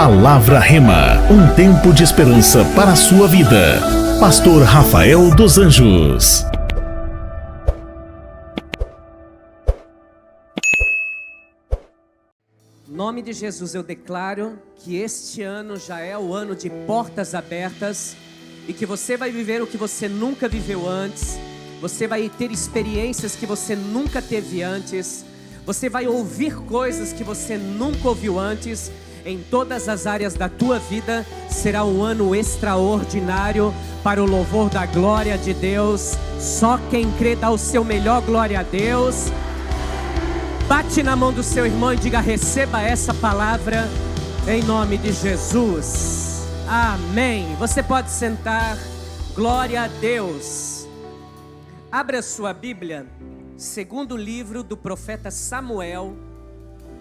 Palavra Rema, um tempo de esperança para a sua vida. Pastor Rafael dos Anjos. Em nome de Jesus eu declaro que este ano já é o ano de portas abertas e que você vai viver o que você nunca viveu antes. Você vai ter experiências que você nunca teve antes. Você vai ouvir coisas que você nunca ouviu antes. Em todas as áreas da tua vida será um ano extraordinário para o louvor da glória de Deus. Só quem crê dá o seu melhor glória a Deus. Bate na mão do seu irmão e diga: receba essa palavra em nome de Jesus. Amém. Você pode sentar. Glória a Deus. Abra sua Bíblia, segundo livro do profeta Samuel,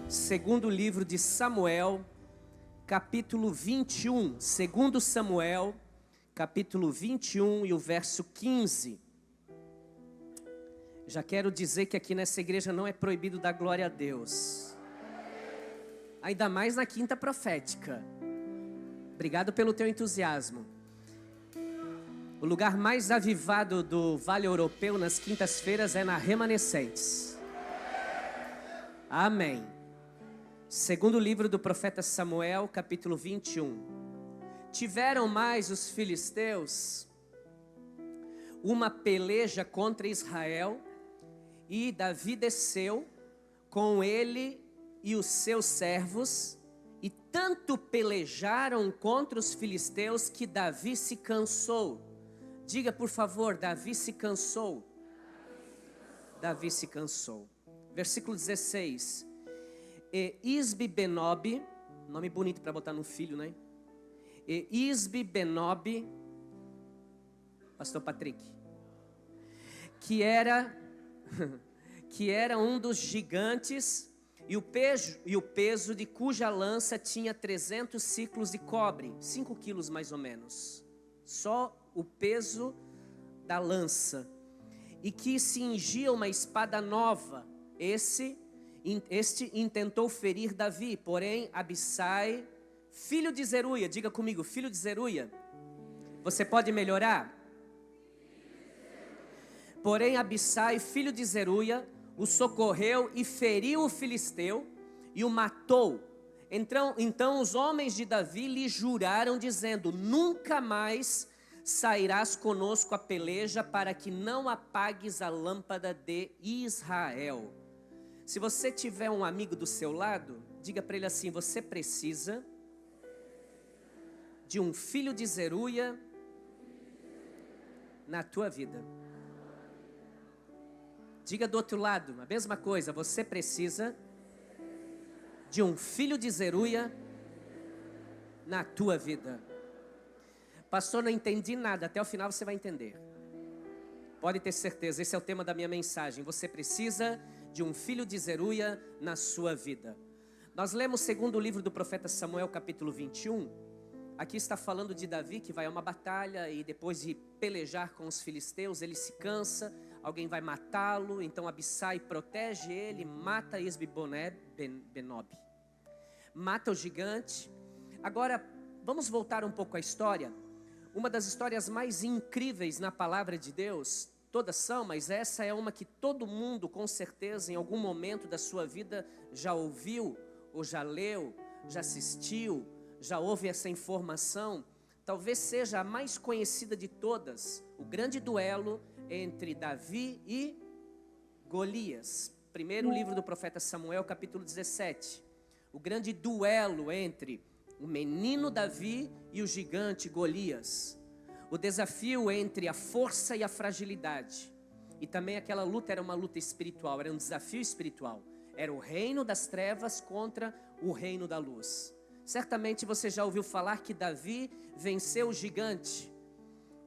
segundo livro de Samuel, capítulo 21, segundo Samuel, capítulo 21 e o verso 15. Já quero dizer que aqui nessa igreja não é proibido dar glória a Deus. Ainda mais na quinta profética. Obrigado pelo teu entusiasmo. O lugar mais avivado do Vale Europeu nas quintas-feiras é na Remanescentes. Amém. Segundo livro do profeta Samuel, capítulo 21. Tiveram mais os filisteus uma peleja contra Israel, e Davi desceu com ele e os seus servos, e tanto pelejaram contra os filisteus que Davi se cansou. Diga por favor, Davi se cansou. Davi se cansou. Versículo 16. E Isbi-Benob, nome bonito para botar no filho, né? E Isbi-Benob, pastor Patrick, que era um dos gigantes, e o peso de cuja lança tinha 300 ciclos de cobre, 5 quilos mais ou menos, só o peso da lança, e que cingia uma espada nova. Este intentou ferir Davi, porém Abissai, filho de Zeruia, diga comigo, filho de Zeruia, você pode melhorar? Porém Abissai, filho de Zeruia, o socorreu e feriu o filisteu e o matou. Então os homens de Davi lhe juraram, dizendo: nunca mais sairás conosco a peleja, para que não apagues a lâmpada de Israel. Se você tiver um amigo do seu lado, diga para ele assim: você precisa de um filho de Zeruia na tua vida. Diga do outro lado, a mesma coisa, você precisa de um filho de Zeruia na tua vida. Pastor, não entendi nada, até o final você vai entender. Pode ter certeza, esse é o tema da minha mensagem. Você precisa de um filho de Zeruia na sua vida. Nós lemos segundo o livro do profeta Samuel, capítulo 21. Aqui está falando de Davi, que vai a uma batalha e depois de pelejar com os filisteus, ele se cansa, alguém vai matá-lo, então Abissai protege ele, mata Isbi-Benob, mata o gigante. Agora, vamos voltar um pouco à história. Uma das histórias mais incríveis na palavra de Deus, todas são, mas essa é uma que todo mundo, com certeza, em algum momento da sua vida, já ouviu, ou já leu, já assistiu, já ouve essa informação. Talvez seja a mais conhecida de todas, o grande duelo entre Davi e Golias. Primeiro livro do profeta Samuel, capítulo 17. O grande duelo entre o menino Davi e o gigante Golias. O desafio entre a força e a fragilidade. E também aquela luta era uma luta espiritual, era um desafio espiritual. Era o reino das trevas contra o reino da luz. Certamente você já ouviu falar que Davi venceu o gigante.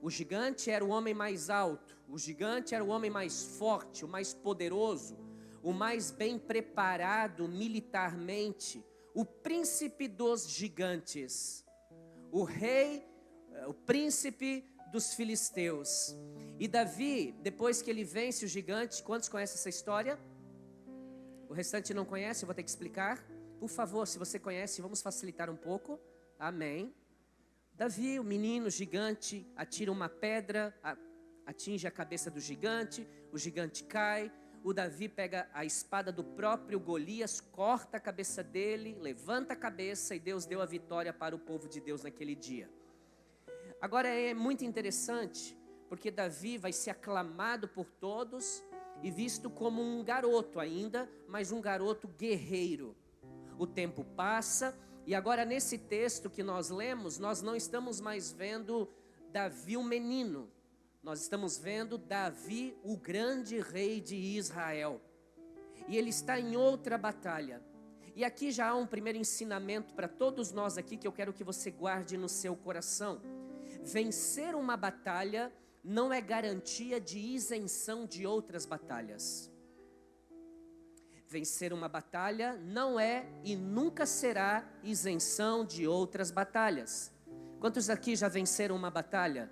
O gigante era o homem mais alto, o gigante era o homem mais forte, o mais poderoso, o mais bem preparado militarmente, o príncipe dos gigantes, o rei, o príncipe dos filisteus. E Davi, depois que ele vence o gigante, quantos conhecem essa história? O restante não conhece, eu vou ter que explicar. Por favor, se você conhece, vamos facilitar um pouco. Amém. Davi, o menino gigante, atira uma pedra, atinge a cabeça do gigante, o gigante cai. O Davi pega a espada do próprio Golias, corta a cabeça dele, levanta a cabeça e Deus deu a vitória para o povo de Deus naquele dia. Agora é muito interessante, porque Davi vai ser aclamado por todos e visto como um garoto ainda, mas um garoto guerreiro. O tempo passa e agora nesse texto que nós lemos, nós não estamos mais vendo Davi o menino. Nós estamos vendo Davi, o grande rei de Israel. E ele está em outra batalha. E aqui já há um primeiro ensinamento para todos nós aqui que eu quero que você guarde no seu coração. Vencer uma batalha não é garantia de isenção de outras batalhas. Vencer uma batalha não é e nunca será isenção de outras batalhas. Quantos aqui já venceram uma batalha?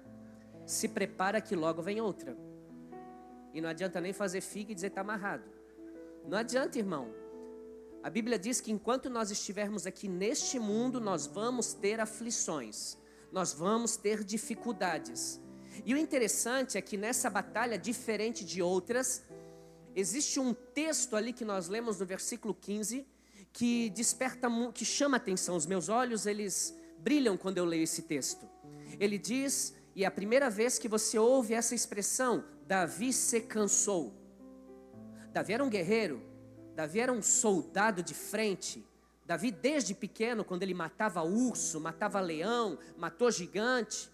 Se prepara que logo vem outra. E não adianta nem fazer figa e dizer está amarrado. Não adianta, irmão. A Bíblia diz que enquanto nós estivermos aqui neste mundo, nós vamos ter aflições. Nós vamos ter dificuldades. E o interessante é que nessa batalha, diferente de outras, existe um texto ali que nós lemos no versículo 15, que desperta, que chama a atenção. Os meus olhos, eles brilham quando eu leio esse texto. Ele diz, e é a primeira vez que você ouve essa expressão, Davi se cansou. Davi era um guerreiro, Davi era um soldado de frente. Davi desde pequeno, quando ele matava urso, matava leão, matou gigante,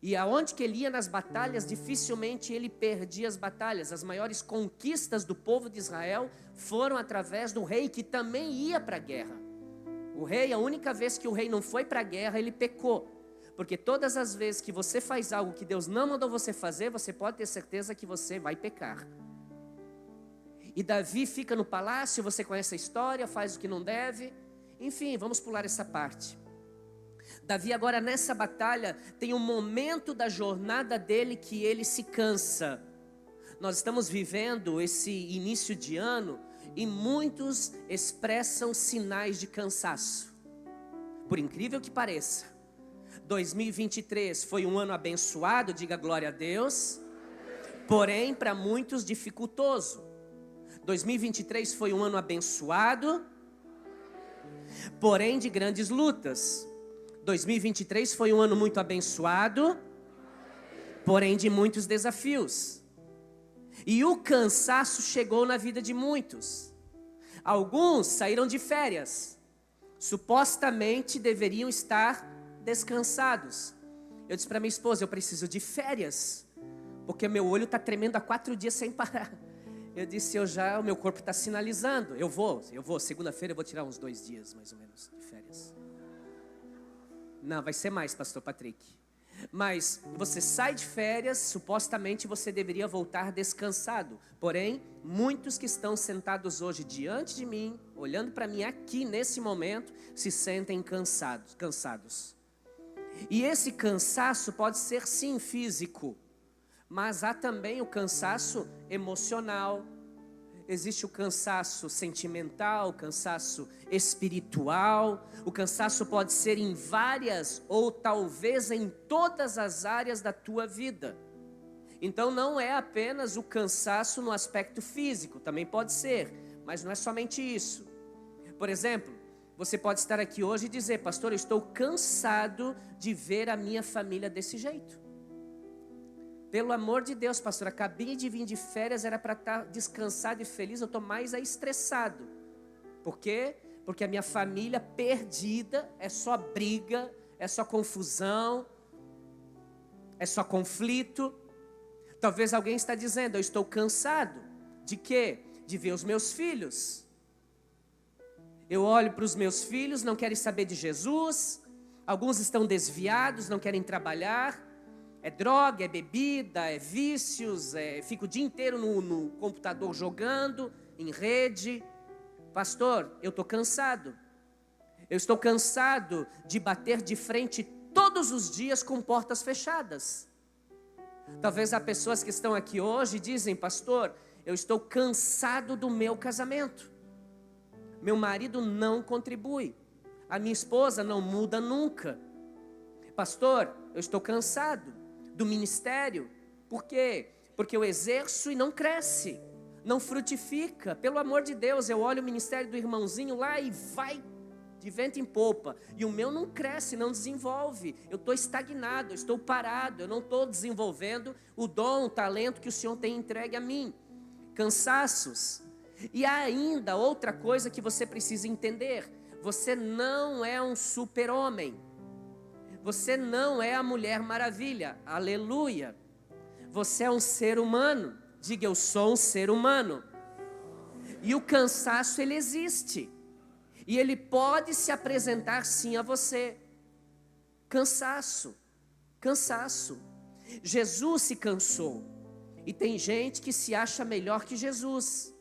e aonde que ele ia nas batalhas, dificilmente ele perdia as batalhas. As maiores conquistas do povo de Israel foram através do rei, que também ia para a guerra. O rei, a única vez que o rei não foi para a guerra, ele pecou. Porque todas as vezes que você faz algo que Deus não mandou você fazer, você pode ter certeza que você vai pecar. E Davi fica no palácio, você conhece a história, faz o que não deve. Enfim, vamos pular essa parte. Davi agora nessa batalha tem um momento da jornada dele que ele se cansa. Nós estamos vivendo esse início de ano e muitos expressam sinais de cansaço. Por incrível que pareça, 2023 foi um ano abençoado, diga glória a Deus, porém para muitos dificultoso. 2023 foi um ano abençoado, porém de grandes lutas. 2023 foi um ano muito abençoado, porém de muitos desafios. E o cansaço chegou na vida de muitos. Alguns saíram de férias, supostamente deveriam estar descansados. Eu disse para minha esposa, eu preciso de férias, porque meu olho está tremendo há 4 dias sem parar. Eu disse, o meu corpo está sinalizando, eu vou, segunda-feira eu vou tirar uns 2 dias mais ou menos de férias. Não, vai ser mais, pastor Patrick. Mas você sai de férias, supostamente você deveria voltar descansado. Porém, muitos que estão sentados hoje diante de mim, olhando para mim aqui nesse momento, se sentem cansados. E esse cansaço pode ser sim físico, mas há também o cansaço emocional. Existe o cansaço sentimental, o cansaço espiritual. O cansaço pode ser em várias ou talvez em todas as áreas da tua vida. Então não é apenas o cansaço no aspecto físico, também pode ser, mas não é somente isso. Por exemplo, você pode estar aqui hoje e dizer, pastor, eu estou cansado de ver a minha família desse jeito. Pelo amor de Deus, pastor, acabei de vir de férias, era para estar descansado e feliz, eu estou mais estressado. Por quê? Porque a minha família perdida, é só briga, é só confusão, é só conflito. Talvez alguém está dizendo, eu estou cansado. De quê? De ver os meus filhos. Eu olho para os meus filhos, não querem saber de Jesus, alguns estão desviados, não querem trabalhar. É droga, é bebida, é vícios, fica o dia inteiro no computador jogando, em rede. Pastor, eu estou cansado. Eu estou cansado de bater de frente todos os dias com portas fechadas. Talvez há pessoas que estão aqui hoje e dizem, pastor, eu estou cansado do meu casamento. Meu marido não contribui. A minha esposa não muda nunca. Pastor, eu estou cansado do ministério. Por quê? Porque eu exerço e não cresce, não frutifica. Pelo amor de Deus, eu olho o ministério do irmãozinho lá e vai de vento em popa. E o meu não cresce, não desenvolve. Eu estou estagnado, eu estou parado, eu não estou desenvolvendo o dom, o talento que o Senhor tem entregue a mim. Cansaços. E há ainda outra coisa que você precisa entender. Você não é um super-homem. Você não é a Mulher Maravilha. Aleluia. Você é um ser humano. Diga, eu sou um ser humano. E o cansaço, ele existe. E ele pode se apresentar sim a você. Cansaço. Cansaço. Jesus se cansou. E tem gente que se acha melhor que Jesus,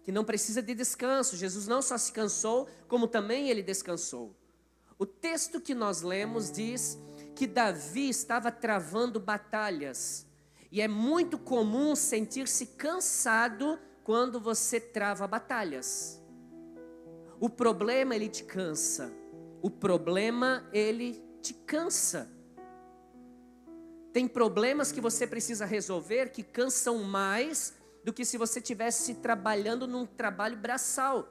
que não precisa de descanso. Jesus não só se cansou, como também ele descansou. O texto que nós lemos diz que Davi estava travando batalhas. E é muito comum sentir-se cansado quando você trava batalhas. O problema, ele te cansa. O problema, ele te cansa. Tem problemas que você precisa resolver que cansam mais do que se você estivesse trabalhando num trabalho braçal.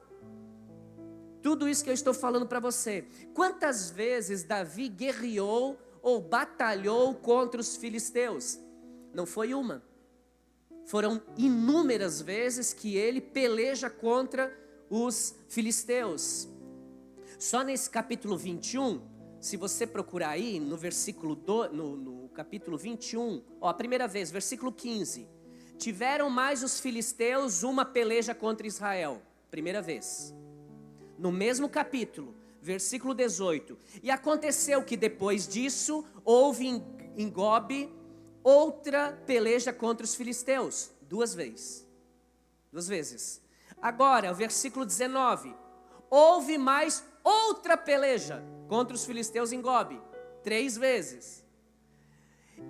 Tudo isso que eu estou falando para você. Quantas vezes Davi guerreou ou batalhou contra os filisteus? Não foi uma. Foram inúmeras vezes que ele peleja contra os filisteus. Só nesse capítulo 21, se você procurar aí no versículo no capítulo 21, a primeira vez, versículo 15. Tiveram mais os filisteus uma peleja contra Israel. Primeira vez. No mesmo capítulo, versículo 18. E aconteceu que depois disso, houve em Gobe outra peleja contra os filisteus. Duas vezes. Agora, o versículo 19. Houve mais outra peleja contra os filisteus em Gobe. 3 vezes.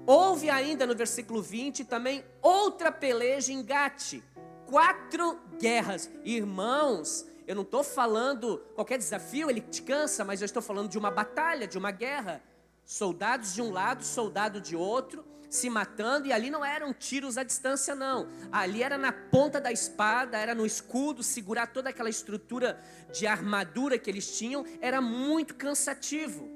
Houve ainda no versículo 20 também outra peleja em Gate. 4 guerras. Irmãos, eu não estou falando, qualquer desafio ele te cansa, mas eu estou falando de uma batalha, de uma guerra. Soldados de um lado, soldado de outro, se matando, e ali não eram tiros à distância não. Ali era na ponta da espada, era no escudo, segurar toda aquela estrutura de armadura que eles tinham, era muito cansativo.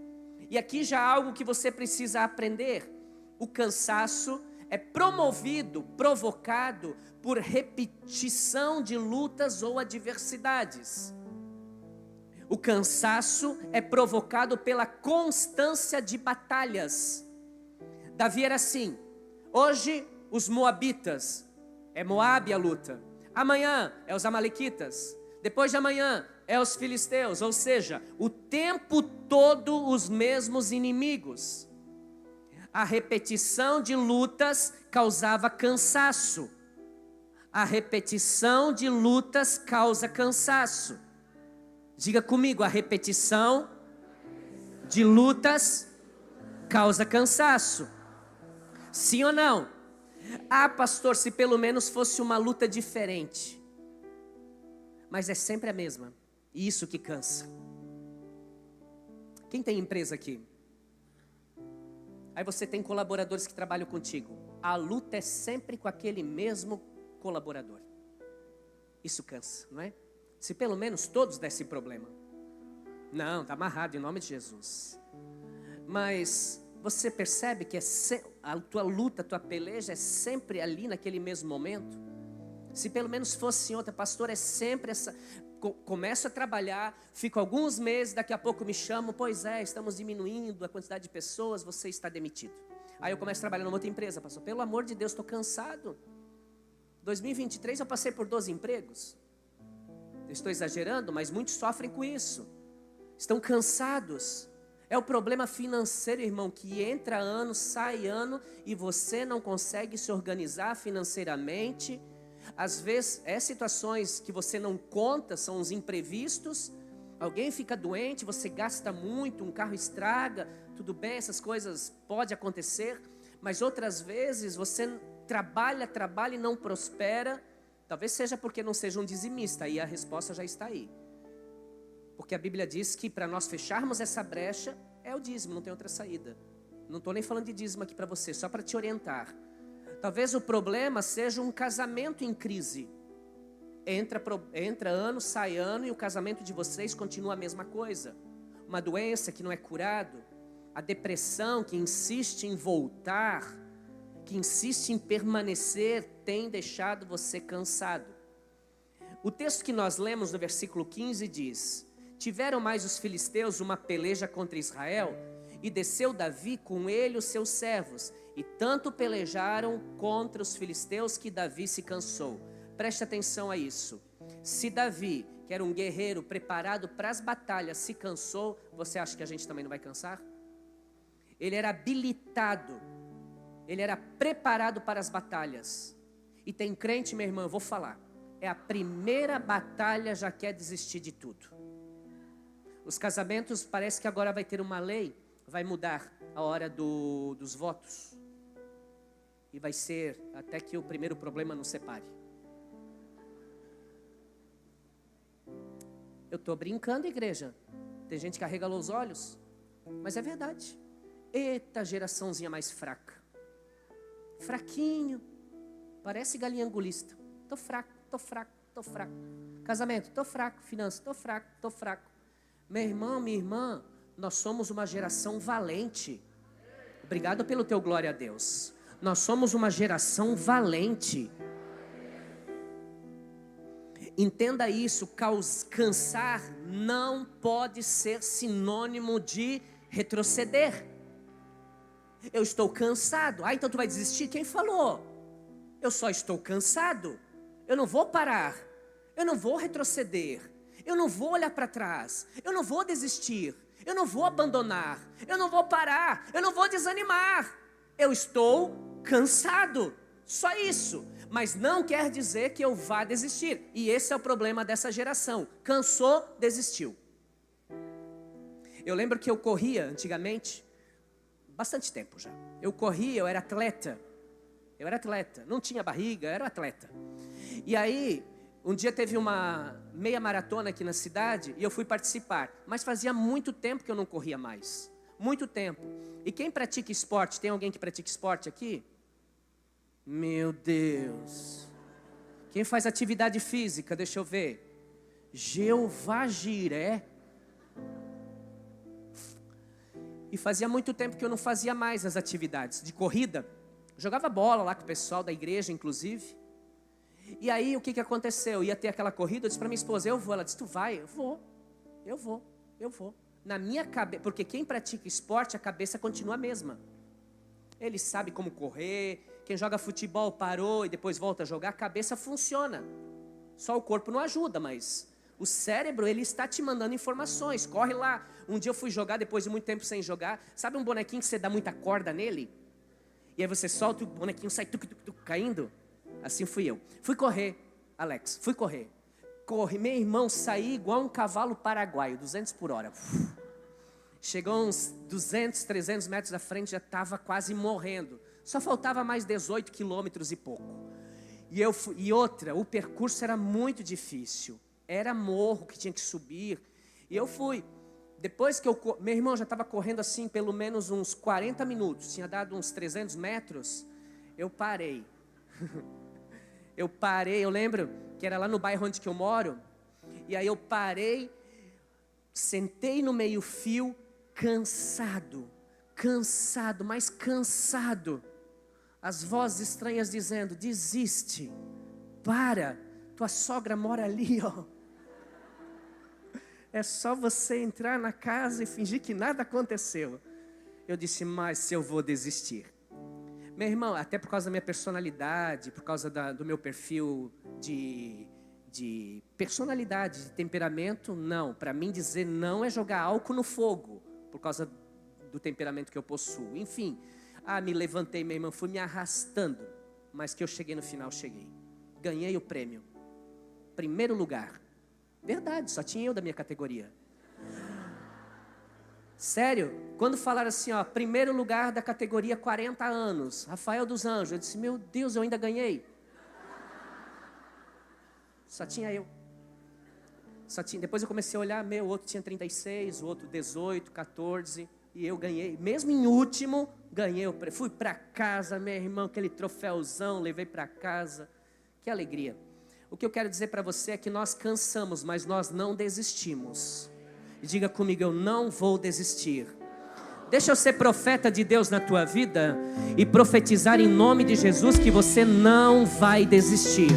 E aqui já há algo que você precisa aprender. O cansaço é promovido, provocado por repetição de lutas ou adversidades. O cansaço é provocado pela constância de batalhas. Davi era assim. Hoje os moabitas, é Moabe a luta. Amanhã é os amalequitas. Depois de amanhã é os filisteus. Ou seja, o tempo todo os mesmos inimigos. A repetição de lutas causava cansaço. A repetição de lutas causa cansaço. Diga comigo, a repetição de lutas causa cansaço. Sim ou não? Ah, pastor, se pelo menos fosse uma luta diferente. Mas é sempre a mesma. E isso que cansa. Quem tem empresa aqui? Aí você tem colaboradores que trabalham contigo. A luta é sempre com aquele mesmo colaborador. Isso cansa, não é? Se pelo menos todos dessem problema. Não, está amarrado em nome de Jesus. Mas você percebe que a tua luta, a tua peleja é sempre ali naquele mesmo momento? Se pelo menos fosse outra, pastor, é sempre essa. Começo a trabalhar, fico alguns meses, daqui a pouco me chamam, pois é, estamos diminuindo a quantidade de pessoas, você está demitido. Aí eu começo a trabalhar numa outra empresa, pastor, pelo amor de Deus, estou cansado. 2023 eu passei por 12 empregos. Eu estou exagerando, mas muitos sofrem com isso. Estão cansados. É o problema financeiro, irmão, que entra ano, sai ano, e você não consegue se organizar financeiramente. Às vezes, situações que você não conta, são os imprevistos. Alguém fica doente, você gasta muito, um carro estraga. Tudo bem, essas coisas podem acontecer. Mas outras vezes, você trabalha e não prospera. Talvez seja porque não seja um dizimista, aí a resposta já está aí. Porque a Bíblia diz que para nós fecharmos essa brecha é o dízimo, não tem outra saída. Não estou nem falando de dízimo aqui para você, só para te orientar. Talvez o problema seja um casamento em crise. Entra ano, sai ano e o casamento de vocês continua a mesma coisa. Uma doença que não é curado, a depressão que insiste em voltar, que insiste em permanecer, tem deixado você cansado. O texto que nós lemos no versículo 15 diz: tiveram mais os filisteus uma peleja contra Israel, e desceu Davi com ele os seus servos, e tanto pelejaram contra os filisteus que Davi se cansou. Preste atenção a isso. Se Davi, que era um guerreiro preparado para as batalhas, se cansou, você acha que a gente também não vai cansar? Ele era habilitado, ele era preparado para as batalhas. E tem crente, minha irmã, eu vou falar, é a primeira batalha, já quer desistir de tudo. Os casamentos, parece que agora vai ter uma lei, vai mudar a hora dos votos. E vai ser até que o primeiro problema nos separe. Eu estou brincando, igreja. Tem gente que arregalou os olhos, mas é verdade. Eita, geraçãozinha mais fraca. Fraquinho. Parece galinha angulista. Tô fraco. Casamento, tô fraco. Finanças, tô fraco. Meu irmão, minha irmã, nós somos uma geração valente. Obrigado pelo teu glória a Deus. Nós somos uma geração valente. Entenda isso, cansar não pode ser sinônimo de retroceder. Eu estou cansado. Ah, então tu vai desistir? Quem falou? Eu só estou cansado. Eu não vou parar. Eu não vou retroceder. Eu não vou olhar para trás. Eu não vou desistir. Eu não vou abandonar. Eu não vou parar. Eu não vou desanimar. Eu estou cansado. Só isso. Mas não quer dizer que eu vá desistir. E esse é o problema dessa geração. Cansou, desistiu. Eu lembro que eu corria antigamente, bastante tempo já. Eu era atleta. Não tinha barriga, era atleta. E aí, um dia teve uma meia maratona aqui na cidade e eu fui participar. Mas fazia muito tempo que eu não corria mais. Muito tempo. E quem pratica esporte, tem alguém que pratica esporte aqui? Meu Deus. Quem faz atividade física, deixa eu ver. Jeová Jiré. E fazia muito tempo que eu não fazia mais as atividades de corrida. Jogava bola lá com o pessoal da igreja, inclusive. E aí, o que aconteceu? Ia ter aquela corrida, eu disse para minha esposa, eu vou. Ela disse, tu vai? Eu vou. Na minha cabeça, porque quem pratica esporte, a cabeça continua a mesma. Ele sabe como correr. Quem joga futebol parou e depois volta a jogar, a cabeça funciona. Só o corpo não ajuda, mas o cérebro, ele está te mandando informações. Corre lá. Um dia eu fui jogar, depois de muito tempo sem jogar. Sabe um bonequinho que você dá muita corda nele? E aí você solta o bonequinho, sai caindo? Assim fui eu. Fui correr, Alex, Corri, meu irmão, saí igual um cavalo paraguaio, 200 por hora. Chegou uns 200, 300 metros da frente, já estava quase morrendo. Só faltava mais 18 quilômetros e pouco. E outra, o percurso era muito difícil. Era morro que tinha que subir. E eu fui. Depois que meu irmão já estava correndo assim pelo menos uns 40 minutos. Tinha dado uns 300 metros. Eu parei. Eu lembro que era lá no bairro onde que eu moro. E aí eu parei, sentei no meio fio, cansado, mas cansado. As vozes estranhas dizendo, desiste, para, tua sogra mora ali, ó. É só você entrar na casa e fingir que nada aconteceu. Eu disse, mas se eu vou desistir? Meu irmão, até por causa da minha personalidade, por causa do meu perfil de personalidade, de temperamento, não. Para mim dizer não é jogar álcool no fogo, por causa do temperamento que eu possuo. Enfim, me levantei, meu irmão, fui me arrastando, mas que eu cheguei no final, cheguei. Ganhei o prêmio. Primeiro lugar. Verdade, só tinha eu da minha categoria. Sério, quando falaram assim, ó, primeiro lugar da categoria 40 anos, Rafael dos Anjos, eu disse, meu Deus, eu ainda ganhei. Só tinha eu. Depois eu comecei a olhar, o outro tinha 36, o outro 18, 14, e eu ganhei, mesmo em último, ganhei, fui para casa, meu irmão, aquele troféuzão, levei para casa, que alegria. O que eu quero dizer para você é que nós cansamos, mas nós não desistimos. E diga comigo, eu não vou desistir. Deixa eu ser profeta de Deus na tua vida e profetizar em nome de Jesus que você não vai desistir.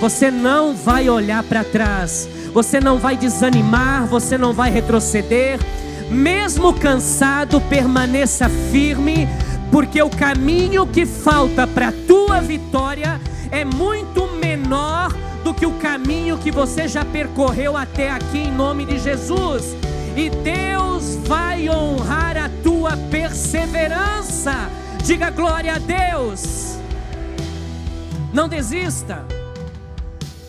Você não vai olhar para trás. Você não vai desanimar, você não vai retroceder. Mesmo cansado, permaneça firme, porque o caminho que falta para a tua vitória é muito menor do que o caminho que você já percorreu até aqui em nome de Jesus. E Deus vai honrar a tua perseverança. Diga glória a Deus. Não desista.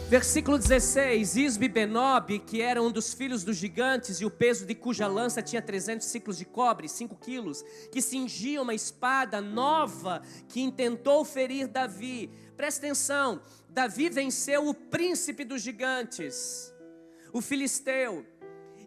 Versículo 16, Isbi-Benob, que era um dos filhos dos gigantes, e o peso de cuja lança tinha 300 ciclos de cobre, 5 quilos, que cingia uma espada nova, que intentou ferir Davi. Presta atenção, Davi venceu o príncipe dos gigantes, o filisteu.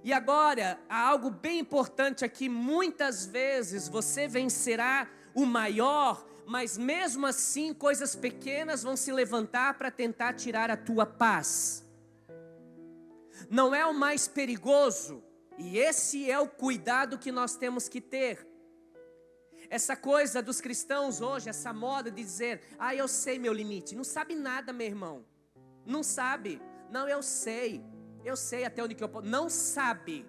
E agora, há algo bem importante aqui, muitas vezes você vencerá o maior, mas mesmo assim coisas pequenas vão se levantar para tentar tirar a tua paz. Não é o mais perigoso, e esse é o cuidado que nós temos que ter. Essa coisa dos cristãos hoje, essa moda de dizer, eu sei meu limite. Não sabe nada, meu irmão. Não sabe. Não, eu sei até onde que eu posso. Não sabe.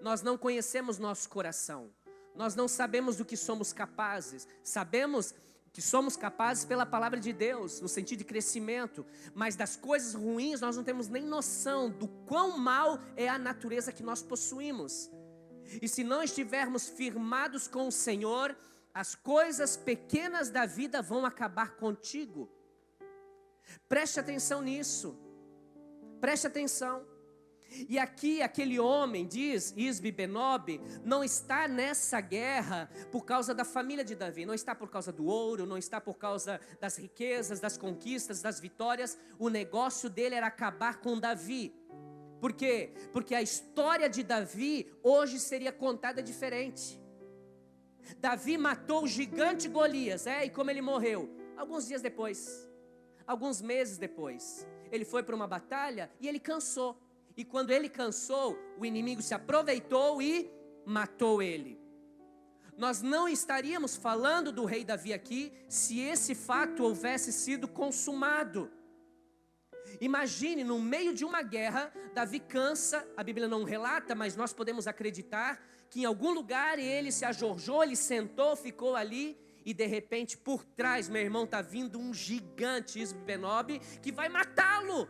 Nós não conhecemos nosso coração. Nós não sabemos do que somos capazes. Sabemos que somos capazes pela palavra de Deus, no sentido de crescimento. Mas das coisas ruins nós não temos nem noção do quão mal é a natureza que nós possuímos. E se não estivermos firmados com o Senhor, as coisas pequenas da vida vão acabar contigo. Preste atenção nisso. Preste atenção. E aqui aquele homem, diz Isbi-Benob, não está nessa guerra por causa da família de Davi. Não está por causa do ouro, não está por causa das riquezas, das conquistas, das vitórias. O negócio dele era acabar com Davi. Por quê? Porque a história de Davi hoje seria contada diferente. Davi matou o gigante Golias, e como ele morreu? Alguns dias depois, alguns meses depois. Ele foi para uma batalha e ele cansou. E quando ele cansou, o inimigo se aproveitou e matou ele. Nós não estaríamos falando do rei Davi aqui se esse fato houvesse sido consumado. Imagine, no meio de uma guerra, Davi cansa, a Bíblia não relata, mas nós podemos acreditar que em algum lugar ele se ajorjou, ele sentou, ficou ali, e de repente por trás, meu irmão, está vindo um gigante, Isbi-Benob, que vai matá-lo.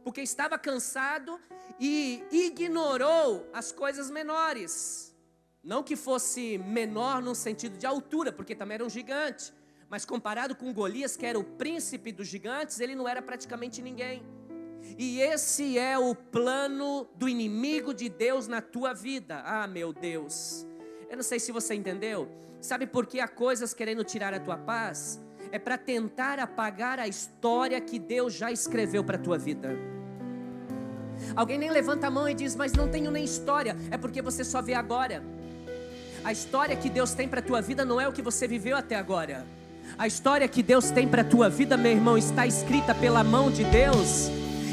Porque estava cansado e ignorou as coisas menores. Não que fosse menor no sentido de altura, porque também era um gigante. Mas comparado com Golias, que era o príncipe dos gigantes, ele não era praticamente ninguém. E esse é o plano do inimigo de Deus na tua vida. Meu Deus. Eu não sei se você entendeu. Sabe por que há coisas querendo tirar a tua paz? É para tentar apagar a história que Deus já escreveu para a tua vida. Alguém nem levanta a mão e diz, mas não tenho nem história. É porque você só vê agora. A história que Deus tem para a tua vida não é o que você viveu até agora. A história que Deus tem para a tua vida, meu irmão, está escrita pela mão de Deus.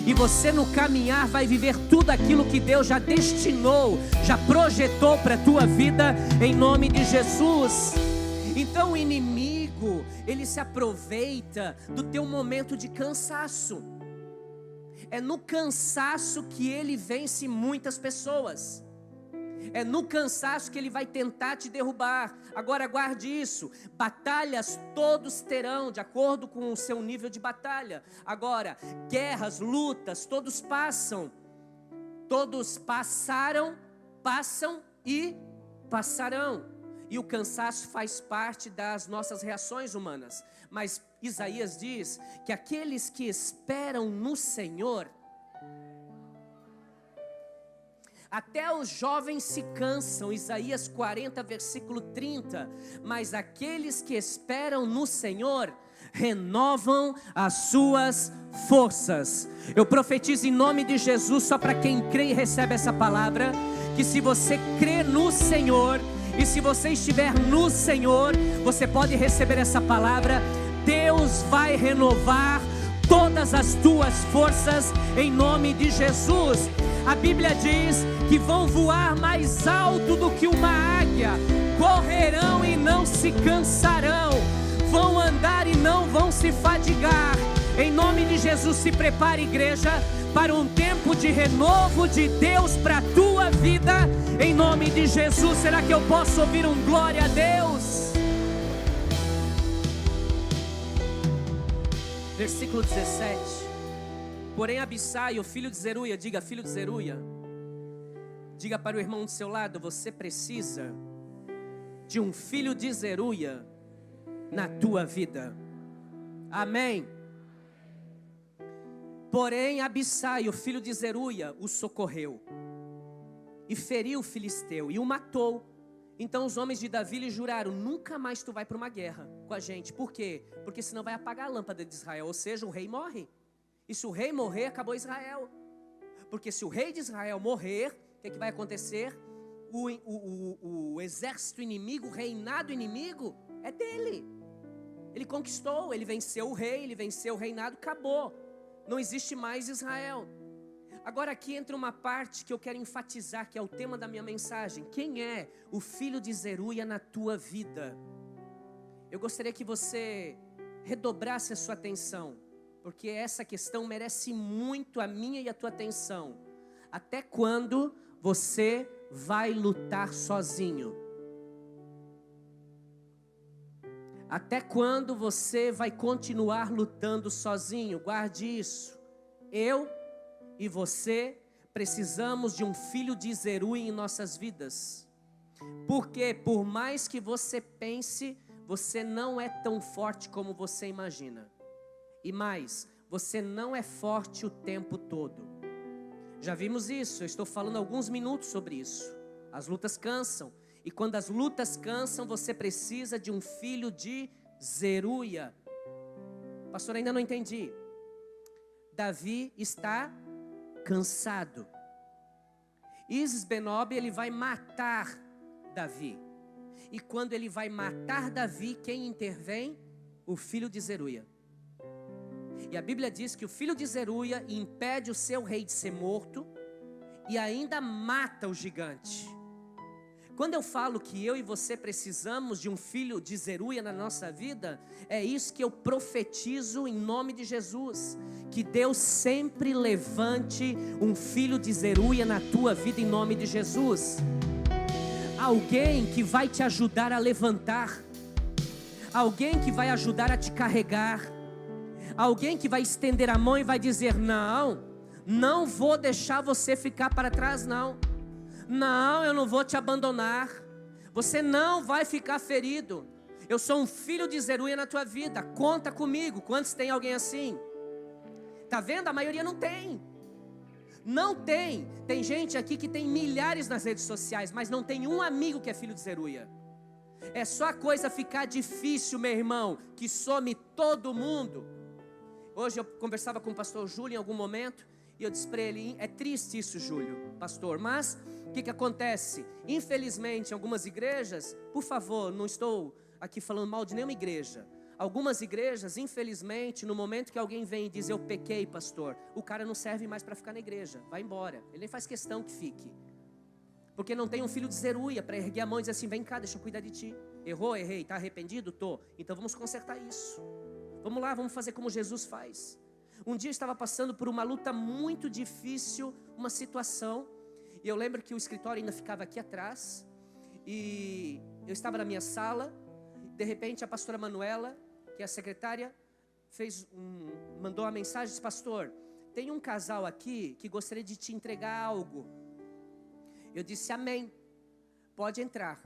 E você no caminhar vai viver tudo aquilo que Deus já destinou, já projetou para a tua vida, em nome de Jesus. Então o inimigo, ele se aproveita do teu momento de cansaço. É no cansaço que ele vence muitas pessoas. É no cansaço que ele vai tentar te derrubar. Agora guarde isso. Batalhas todos terão, de acordo com o seu nível de batalha. Agora, guerras, lutas, todos passam. Todos passaram, passam e passarão. E o cansaço faz parte das nossas reações humanas. Mas Isaías diz que aqueles que esperam no Senhor, até os jovens se cansam, Isaías 40, versículo 30. Mas aqueles que esperam no Senhor renovam as suas forças. Eu profetizo em nome de Jesus, só para quem crê e recebe essa palavra, que se você crê no Senhor, e se você estiver no Senhor, você pode receber essa palavra. Deus vai renovar todas as tuas forças em nome de Jesus. A Bíblia diz que vão voar mais alto do que uma águia, correrão e não se cansarão, vão andar e não vão se fadigar. Em nome de Jesus, se prepare, igreja, para um tempo de renovo de Deus para a tua vida, em nome de Jesus. Será que eu posso ouvir um glória a Deus? Versículo 17. Porém Abissai, o filho de Zeruia, diga filho de Zeruia, diga para o irmão do seu lado: você precisa de um filho de Zeruia na tua vida. Amém. Porém Abissai, o filho de Zeruia, o socorreu e feriu o filisteu e o matou. Então os homens de Davi lhe juraram: nunca mais tu vai para uma guerra com a gente. Por quê? Porque senão vai apagar a lâmpada de Israel. Ou seja, o rei morre. E se o rei morrer, acabou Israel. Porque se o rei de Israel morrer, o que vai acontecer? O exército inimigo, o reinado inimigo é dele. Ele conquistou, ele venceu o rei, ele venceu o reinado, acabou. Não existe mais Israel. Agora aqui entra uma parte que eu quero enfatizar, que é o tema da minha mensagem. Quem é o filho de Zeruia na tua vida? Eu gostaria que você redobrasse a sua atenção, porque essa questão merece muito a minha e a tua atenção. Até quando você vai lutar sozinho? Até quando você vai continuar lutando sozinho? Guarde isso. Eu e você precisamos de um filho de Zeruia em nossas vidas. Porque por mais que você pense, você não é tão forte como você imagina. E mais, você não é forte o tempo todo. Já vimos isso, eu estou falando alguns minutos sobre isso. As lutas cansam. E quando as lutas cansam, você precisa de um filho de Zeruia. Pastor, ainda não entendi. Davi está cansado. Isbenob, ele vai matar Davi. E quando ele vai matar Davi, quem intervém? O filho de Zeruia. E a Bíblia diz que o filho de Zeruia impede o seu rei de ser morto e ainda mata o gigante. Quando eu falo que eu e você precisamos de um filho de Zeruia na nossa vida, é isso que eu profetizo em nome de Jesus. Que Deus sempre levante um filho de Zeruia na tua vida em nome de Jesus. Alguém que vai te ajudar a levantar. Alguém que vai ajudar a te carregar. Alguém que vai estender a mão e vai dizer: não vou deixar você ficar para trás, não, eu não vou te abandonar, você não vai ficar ferido, eu sou um filho de Zeruia na tua vida, conta comigo. Quantos tem alguém assim? Tá vendo? A maioria não tem. Tem gente aqui que tem milhares nas redes sociais, mas não tem um amigo que é filho de Zeruia. É só a coisa ficar difícil, meu irmão, que some todo mundo. Hoje eu conversava com o pastor Júlio em algum momento, e eu disse para ele: é triste isso, Júlio, pastor, mas o que acontece? Infelizmente, algumas igrejas, por favor, não estou aqui falando mal de nenhuma igreja, algumas igrejas, infelizmente, no momento que alguém vem e diz: eu pequei, pastor, o cara não serve mais para ficar na igreja, vai embora, ele nem faz questão que fique, porque não tem um filho de Zeruia para erguer a mão e dizer assim: vem cá, deixa eu cuidar de ti. Errou, errei, está arrependido? Tô. Então vamos consertar isso. Vamos lá, vamos fazer como Jesus faz. Um dia eu estava passando por uma luta muito difícil, uma situação, e eu lembro que o escritório ainda ficava aqui atrás, e eu estava na minha sala, de repente a pastora Manuela, que é a secretária, mandou uma mensagem, disse: pastor, tem um casal aqui que gostaria de te entregar algo. Eu disse: amém, pode entrar.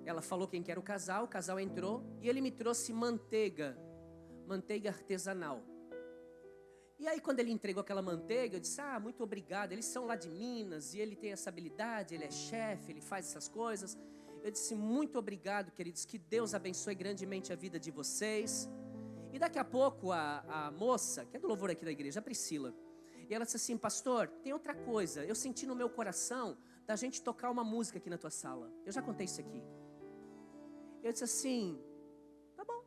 Ela falou quem que era o casal entrou, e ele me trouxe manteiga artesanal. E aí quando ele entregou aquela manteiga, eu disse: muito obrigado, eles são lá de Minas, e ele tem essa habilidade, ele é chefe, ele faz essas coisas. Eu disse: muito obrigado, queridos, que Deus abençoe grandemente a vida de vocês. E daqui a pouco a moça, que é do louvor aqui da igreja, a Priscila, e ela disse assim: pastor, tem outra coisa, eu senti no meu coração da gente tocar uma música aqui na tua sala. Eu já contei isso aqui. Eu disse assim: tá bom.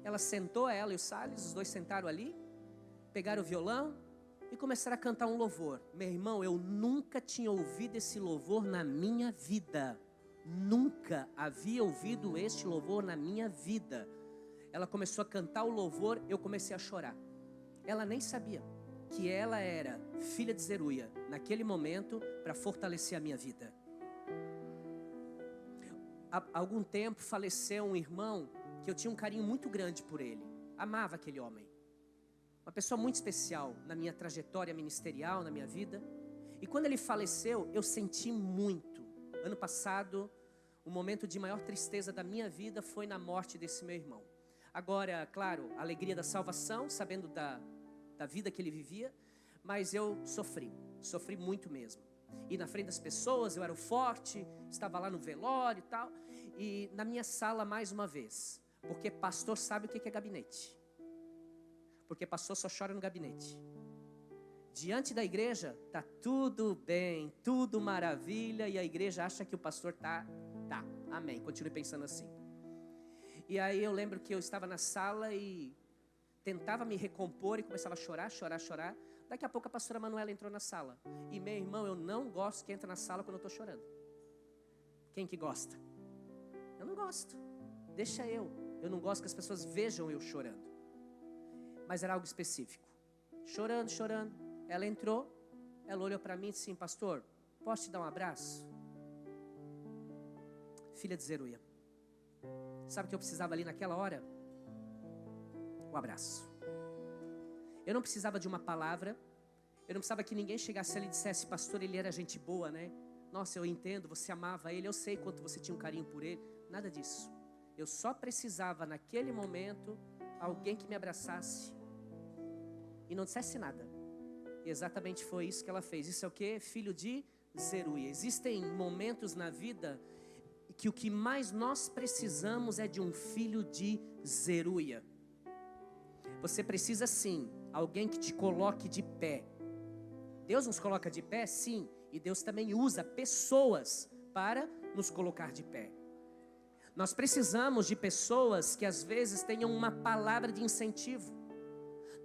Ela sentou, ela e o Salles, os dois sentaram ali, pegaram o violão e começaram a cantar um louvor. Meu irmão, eu nunca tinha ouvido esse louvor na minha vida. Nunca havia ouvido este louvor na minha vida. Ela começou a cantar o louvor, eu comecei a chorar. Ela nem sabia que ela era filha de Zeruia, naquele momento, para fortalecer a minha vida. Há algum tempo faleceu um irmão que eu tinha um carinho muito grande por ele. Amava aquele homem. Uma pessoa muito especial na minha trajetória ministerial, na minha vida. E quando ele faleceu, eu senti muito. Ano passado, o momento de maior tristeza da minha vida foi na morte desse meu irmão. Agora, claro, a alegria da salvação, sabendo da vida que ele vivia, mas eu sofri muito mesmo. E na frente das pessoas, eu era o forte, estava lá no velório e tal, e na minha sala mais uma vez, porque pastor sabe o que é gabinete, porque pastor só chora no gabinete. Diante da igreja, tá tudo bem, tudo maravilha, e a igreja acha que o pastor tá, amém, continue pensando assim. E aí eu lembro que eu estava na sala e tentava me recompor e começava a chorar. Daqui a pouco a pastora Manuela entrou na sala. E meu irmão, eu não gosto que entra na sala quando eu estou chorando. Quem que gosta? Eu não gosto. Deixa eu. Eu não gosto que as pessoas vejam eu chorando. Mas era algo específico. Chorando. Ela entrou. Ela olhou para mim e disse assim: pastor, posso te dar um abraço? Filha de Zeruia. Sabe o que eu precisava ali naquela hora? Um abraço. Eu não precisava de uma palavra. Eu não precisava que ninguém chegasse ali e dissesse: pastor, ele era gente boa, né? Nossa, eu entendo, você amava ele, eu sei quanto você tinha um carinho por ele. Nada disso. Eu só precisava naquele momento alguém que me abraçasse e não dissesse nada. E exatamente foi isso que ela fez. Isso é o quê? Filho de Zeruia. Existem momentos na vida que o que mais nós precisamos é de um filho de Zeruia. Você precisa sim, alguém que te coloque de pé. Deus nos coloca de pé, sim, e Deus também usa pessoas para nos colocar de pé. Nós precisamos de pessoas que às vezes tenham uma palavra de incentivo.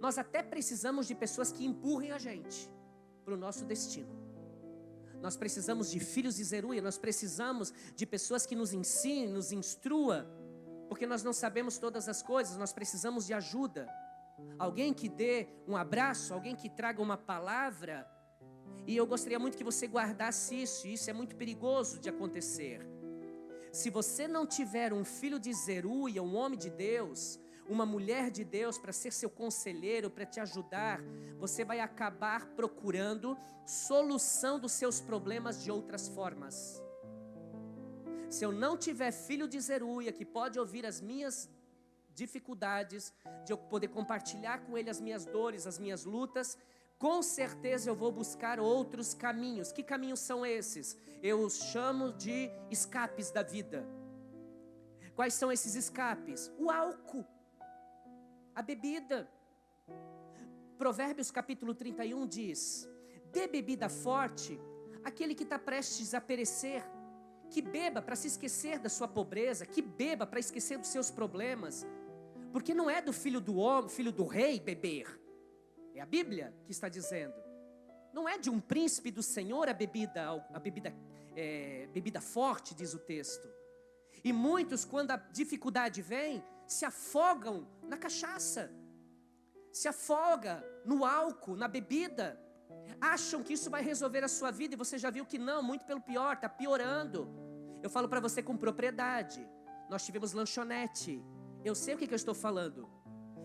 Nós até precisamos de pessoas que empurrem a gente para o nosso destino. Nós precisamos de filhos de Zeruia, nós precisamos de pessoas que nos ensinem, nos instrua, porque nós não sabemos todas as coisas, nós precisamos de ajuda. Alguém que dê um abraço, alguém que traga uma palavra. E eu gostaria muito que você guardasse isso é muito perigoso de acontecer. Se você não tiver um filho de Zeruia, um homem de Deus, uma mulher de Deus para ser seu conselheiro, para te ajudar, você vai acabar procurando solução dos seus problemas de outras formas. Se eu não tiver filho de Zeruia que pode ouvir as minhas dificuldades, de eu poder compartilhar com ele as minhas dores, as minhas lutas, com certeza eu vou buscar outros caminhos. Que caminhos são esses? Eu os chamo de escapes da vida. Quais são esses escapes? O álcool, a bebida. Provérbios capítulo 31 diz: dê bebida forte àquele que está prestes a perecer, que beba para se esquecer da sua pobreza, que beba para esquecer dos seus problemas, porque não é do filho do homem, filho do rei beber, é a Bíblia que está dizendo. Não é de um príncipe do Senhor a bebida forte, diz o texto. E muitos, quando a dificuldade vem, se afogam na cachaça, se afoga no álcool, na bebida, acham que isso vai resolver a sua vida, e você já viu que não, muito pelo pior, está piorando. Eu falo para você com propriedade, nós tivemos lanchonete, eu sei o que eu estou falando.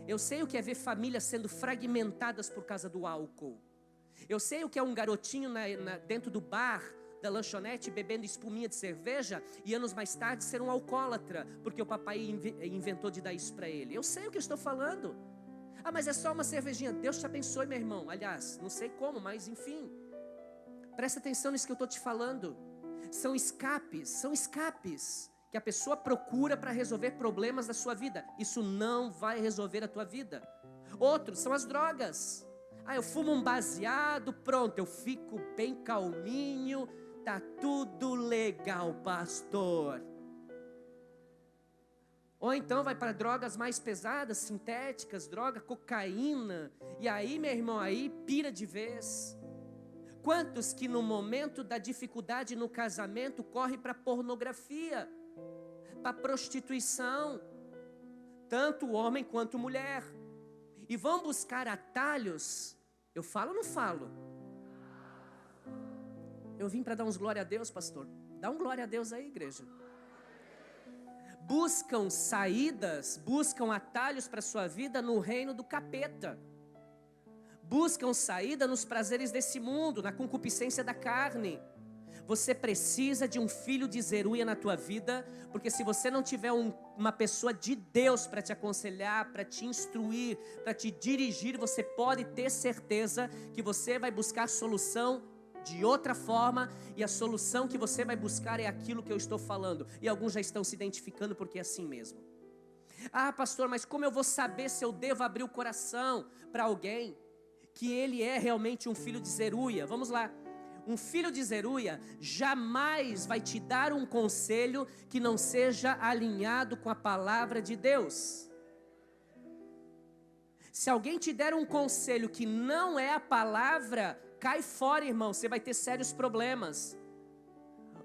Eu sei o que é ver famílias sendo fragmentadas por causa do álcool. Eu sei o que é um garotinho dentro do bar da lanchonete bebendo espuminha de cerveja e anos mais tarde ser um alcoólatra, porque o papai inventou de dar isso para ele. Eu sei o que eu estou falando. Ah, mas é só uma cervejinha. Deus te abençoe, meu irmão. Aliás, não sei como, mas enfim. Presta atenção nisso que eu estou te falando. São escapes que a pessoa procura para resolver problemas da sua vida. Isso não vai resolver a tua vida. Outros são as drogas. Eu fumo um baseado, pronto, eu fico bem calminho, tá tudo legal, pastor. Ou então vai para drogas mais pesadas, sintéticas, droga, cocaína. E aí, meu irmão, aí pira de vez. Quantos que no momento da dificuldade no casamento correm para pornografia, para prostituição, tanto homem quanto mulher, e vão buscar atalhos? Eu falo ou não falo? Eu vim para dar uns glória a Deus, pastor. Dá um glória a Deus aí, igreja. Buscam saídas, buscam atalhos para a sua vida no reino do capeta. Buscam saída nos prazeres desse mundo, na concupiscência da carne. Você precisa de um filho de Zeruia na tua vida, porque se você não tiver uma pessoa de Deus para te aconselhar, para te instruir, para te dirigir, você pode ter certeza que você vai buscar solução de outra forma, e a solução que você vai buscar é aquilo que eu estou falando. E alguns já estão se identificando porque é assim mesmo. Pastor, mas como eu vou saber se eu devo abrir o coração para alguém que ele é realmente um filho de Zeruia? Vamos lá. Um filho de Zeruia jamais vai te dar um conselho que não seja alinhado com a palavra de Deus. Se alguém te der um conselho que não é a palavra, cai fora, irmão, você vai ter sérios problemas.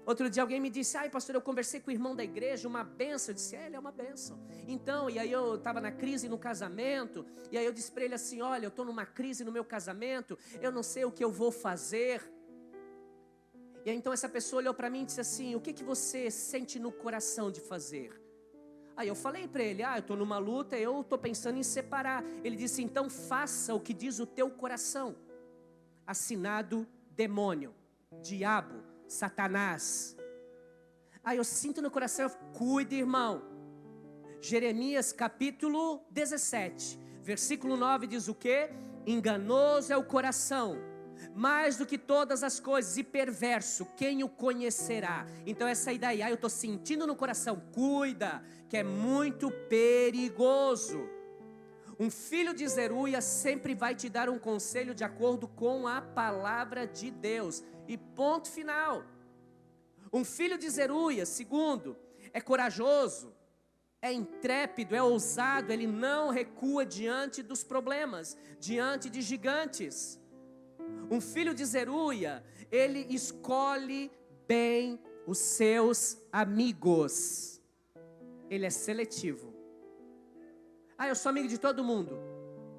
Outro dia alguém me disse: pastor, eu conversei com o irmão da igreja, uma bênção. Eu disse: ele é uma bênção. Então, e aí eu estava na crise no casamento, e aí eu disse para ele assim: olha, eu estou numa crise no meu casamento, eu não sei o que eu vou fazer. E aí então essa pessoa olhou para mim e disse assim: o que você sente no coração de fazer? Aí eu falei para ele: eu estou numa luta, eu estou pensando em separar. Ele disse: então faça o que diz o teu coração. Assinado demônio, diabo, Satanás. Eu sinto no coração, cuide, irmão. Jeremias capítulo 17, versículo 9 diz o quê? Enganoso é o coração, mais do que todas as coisas, e perverso, quem o conhecerá? Então essa ideia, eu estou sentindo no coração, cuida, que é muito perigoso. Um filho de Zeruia sempre vai te dar um conselho de acordo com a palavra de Deus. E ponto final. Um filho de Zeruia, segundo, é corajoso, é intrépido, é ousado, ele não recua diante dos problemas, diante de gigantes. Um filho de Zeruia, ele escolhe bem os seus amigos. Ele é seletivo. Eu sou amigo de todo mundo.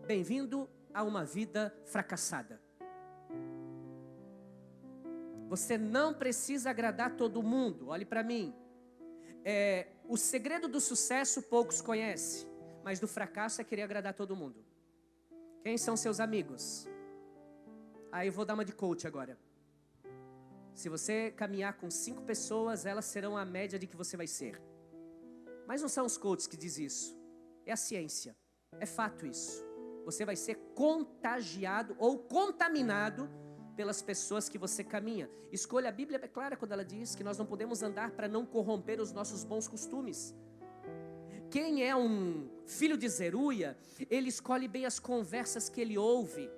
Bem-vindo a uma vida fracassada. Você não precisa agradar todo mundo. Olhe para mim. O segredo do sucesso poucos conhecem, mas do fracasso é querer agradar todo mundo. Quem são seus amigos? Eu vou dar uma de coach agora. Se você caminhar com 5 pessoas, elas serão a média de que você vai ser. Mas não são os coaches que dizem isso. É a ciência, é fato isso. Você vai ser contagiado ou contaminado pelas pessoas que você caminha. Escolha, a Bíblia é clara quando ela diz que nós não podemos andar para não corromper os nossos bons costumes. Quem é um filho de Zeruia, ele escolhe bem as conversas que ele ouve.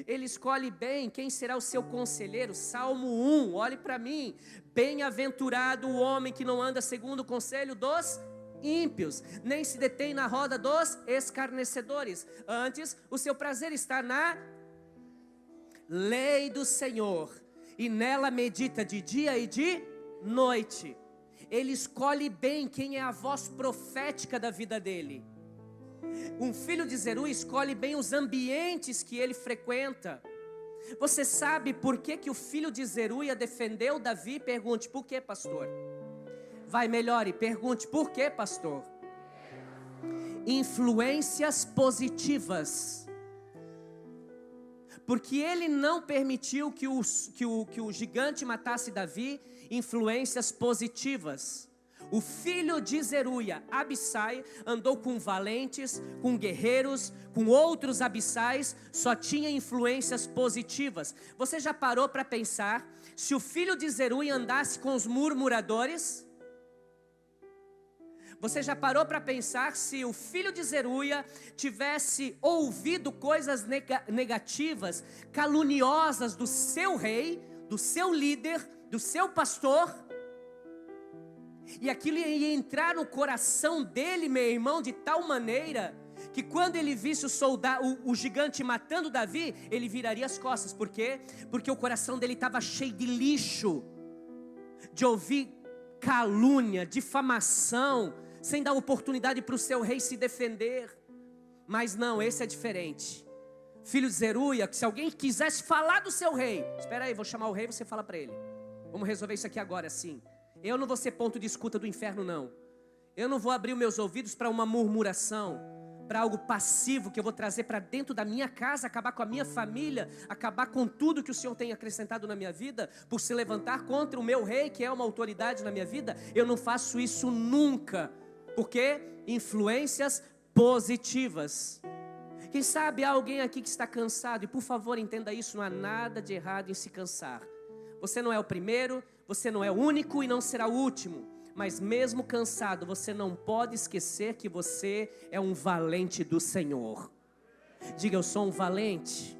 Ele escolhe bem quem será o seu conselheiro. Salmo 1, olhe para mim. Bem-aventurado o homem que não anda segundo o conselho dos ímpios, nem se detém na roda dos escarnecedores. Antes, o seu prazer está na lei do Senhor, e nela medita de dia e de noite. Ele escolhe bem quem é a voz profética da vida dele. Um filho de Zeruia escolhe bem os ambientes que ele frequenta. Você sabe por que o filho de Zeruia defendeu Davi? Pergunte: por que, pastor? Vai, melhore, pergunte: por que, pastor? Influências positivas. Porque ele não permitiu que o gigante matasse Davi. Influências positivas. O filho de Zeruia, Abissai, andou com valentes, com guerreiros, com outros abissais, só tinha influências positivas. Você já parou para pensar, se o filho de Zeruia andasse com os murmuradores? Você já parou para pensar se o filho de Zeruia tivesse ouvido coisas negativas, caluniosas do seu rei, do seu líder, do seu pastor? E aquilo ia entrar no coração dele, meu irmão, de tal maneira que quando ele visse o gigante matando Davi, ele viraria as costas. Por quê? Porque o coração dele estava cheio de lixo, de ouvir calúnia, difamação, sem dar oportunidade para o seu rei se defender. Mas não, esse é diferente. Filho de Zeruia, que se alguém quisesse falar do seu rei, espera aí, vou chamar o rei, você fala para ele. Vamos resolver isso aqui agora, sim. Eu não vou ser ponto de escuta do inferno, não. Eu não vou abrir os meus ouvidos para uma murmuração, para algo passivo que eu vou trazer para dentro da minha casa, acabar com a minha família, acabar com tudo que o Senhor tem acrescentado na minha vida, por se levantar contra o meu rei, que é uma autoridade na minha vida. Eu não faço isso nunca. Porque influências positivas. Quem sabe há alguém aqui que está cansado, e por favor entenda isso, não há nada de errado em se cansar. Você não é o primeiro, você não é o único e não será o último. Mas mesmo cansado, você não pode esquecer que você é um valente do Senhor. Diga, eu sou um valente.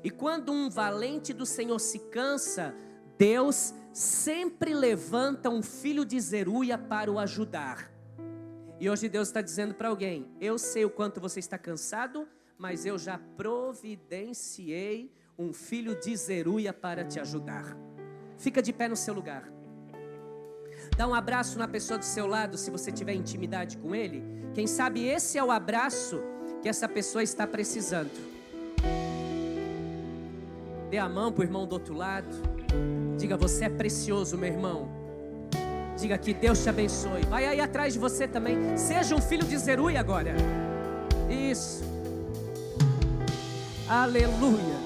E quando um valente do Senhor se cansa, Deus sempre levanta um filho de Zeruia para o ajudar. E hoje Deus está dizendo para alguém: eu sei o quanto você está cansado, mas eu já providenciei um filho de Zeruia para te ajudar. Fica de pé no seu lugar. Dá um abraço na pessoa do seu lado, se você tiver intimidade com ele. Quem sabe esse é o abraço que essa pessoa está precisando. Dê a mão para o irmão do outro lado. Diga, você é precioso, meu irmão. Diga, que Deus te abençoe. Vai aí atrás de você também. Seja um filho de Zeruia agora. Isso. Aleluia.